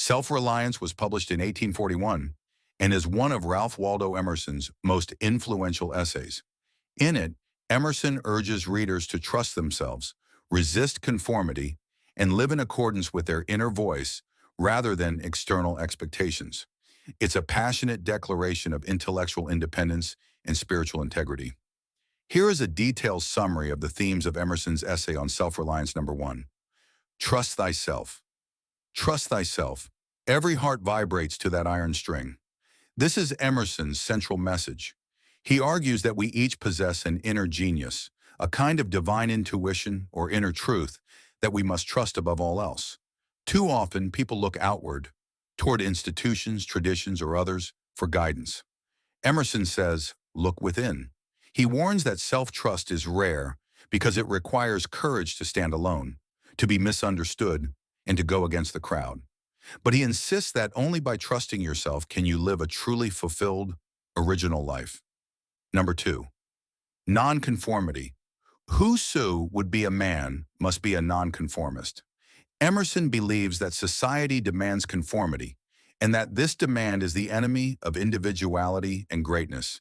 Self-Reliance was published in 1841 and is one of Ralph Waldo Emerson's most influential essays. In it, Emerson urges readers to trust themselves, resist conformity, and live in accordance with their inner voice rather than external expectations. It's a passionate declaration of intellectual independence and spiritual integrity. Here is a detailed summary of the themes of Emerson's essay on self-reliance. Number 1. Trust thyself. Trust thyself. Every heart vibrates to that iron string. This is Emerson's central message. He argues that we each possess an inner genius, a kind of divine intuition or inner truth that we must trust above all else. Too often, people look outward, toward institutions, traditions, or others, for guidance. Emerson says, look within. He warns that self-trust is rare because it requires courage to stand alone, to be misunderstood, and to go against the crowd. But he insists that only by trusting yourself can you live a truly fulfilled, original life. Number 2. Nonconformity. Whoso would be a man must be a nonconformist. Emerson believes that society demands conformity, and that this demand is the enemy of individuality and greatness.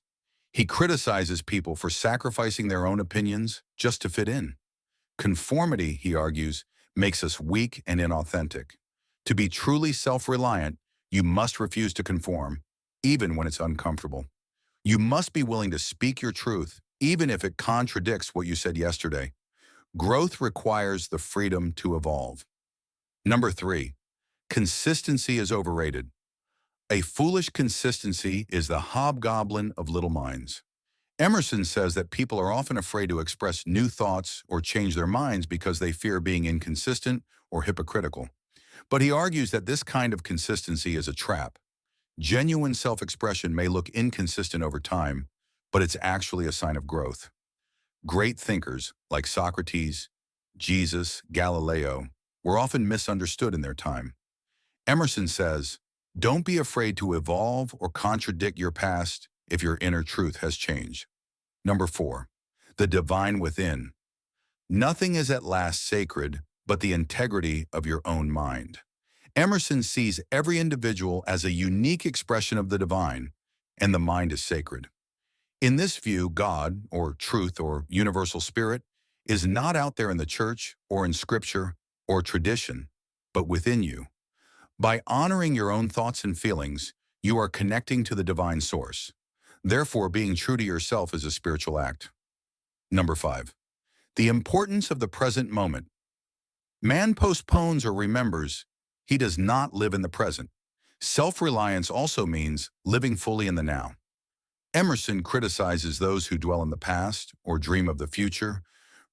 He criticizes people for sacrificing their own opinions just to fit in. Conformity, he argues, makes us weak and inauthentic. To be truly self-reliant, you must refuse to conform, even when it's uncomfortable. You must be willing to speak your truth, even if it contradicts what you said yesterday. Growth requires the freedom to evolve. Number 3. Consistency is overrated. A foolish consistency is the hobgoblin of little minds. Emerson says that people are often afraid to express new thoughts or change their minds because they fear being inconsistent or hypocritical. But he argues that this kind of consistency is a trap. Genuine self-expression may look inconsistent over time, but it's actually a sign of growth. Great thinkers like Socrates, Jesus, Galileo were often misunderstood in their time. Emerson says, don't be afraid to evolve or contradict your past if your inner truth has changed. Number 4. The divine within. Nothing is at last sacred but the integrity of your own mind. Emerson sees every individual as a unique expression of the divine, and the mind is sacred. In this view, God, or truth, or universal spirit, is not out there in the church, or in scripture, or tradition, but within you. By honoring your own thoughts and feelings, you are connecting to the divine source. Therefore, being true to yourself is a spiritual act. Number 5. The importance of the present moment. Man postpones or remembers. He does not live in the present. Self-reliance also means living fully in the now. Emerson criticizes those who dwell in the past or dream of the future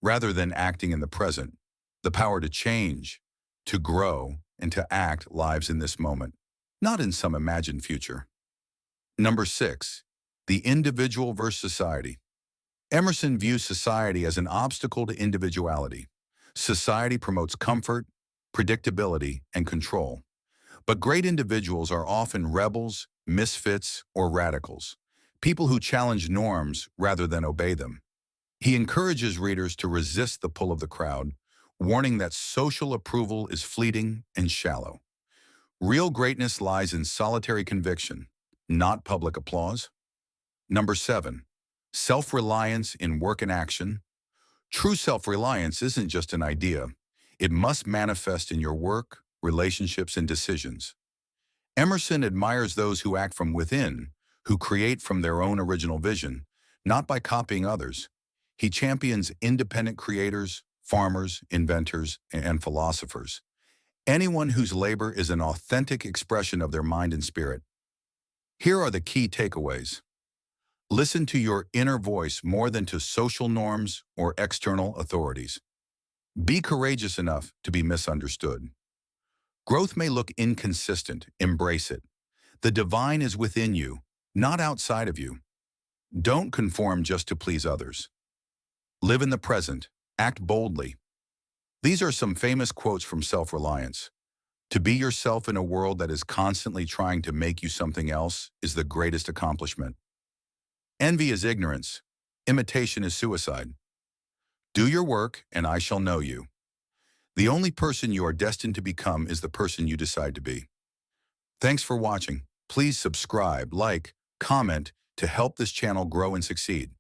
rather than acting in the present. The power to change, to grow, and to act lives in this moment, not in some imagined future. Number 6. The individual versus society. Emerson views society as an obstacle to individuality. Society promotes comfort, predictability, and control. But great individuals are often rebels, misfits, or radicals, people who challenge norms rather than obey them. He encourages readers to resist the pull of the crowd, warning that social approval is fleeting and shallow. Real greatness lies in solitary conviction, not public applause. Number 7. Self-reliance in work and action. True self-reliance isn't just an idea. It must manifest in your work, relationships, and decisions. Emerson admires those who act from within, who create from their own original vision, not by copying others. He champions independent creators, farmers, inventors, and philosophers. Anyone whose labor is an authentic expression of their mind and spirit. Here are the key takeaways. Listen to your inner voice more than to social norms or external authorities. Be courageous enough to be misunderstood. Growth may look inconsistent. Embrace it. The divine is within you, not outside of you. Don't conform just to please others. Live in the present. Act boldly. These are some famous quotes from Self-Reliance. To be yourself in a world that is constantly trying to make you something else is the greatest accomplishment. Envy is ignorance. Imitation is suicide. Do your work, and I shall know you. The only person you are destined to become is the person you decide to be. Thanks for watching. Please subscribe, like, comment to help this channel grow and succeed.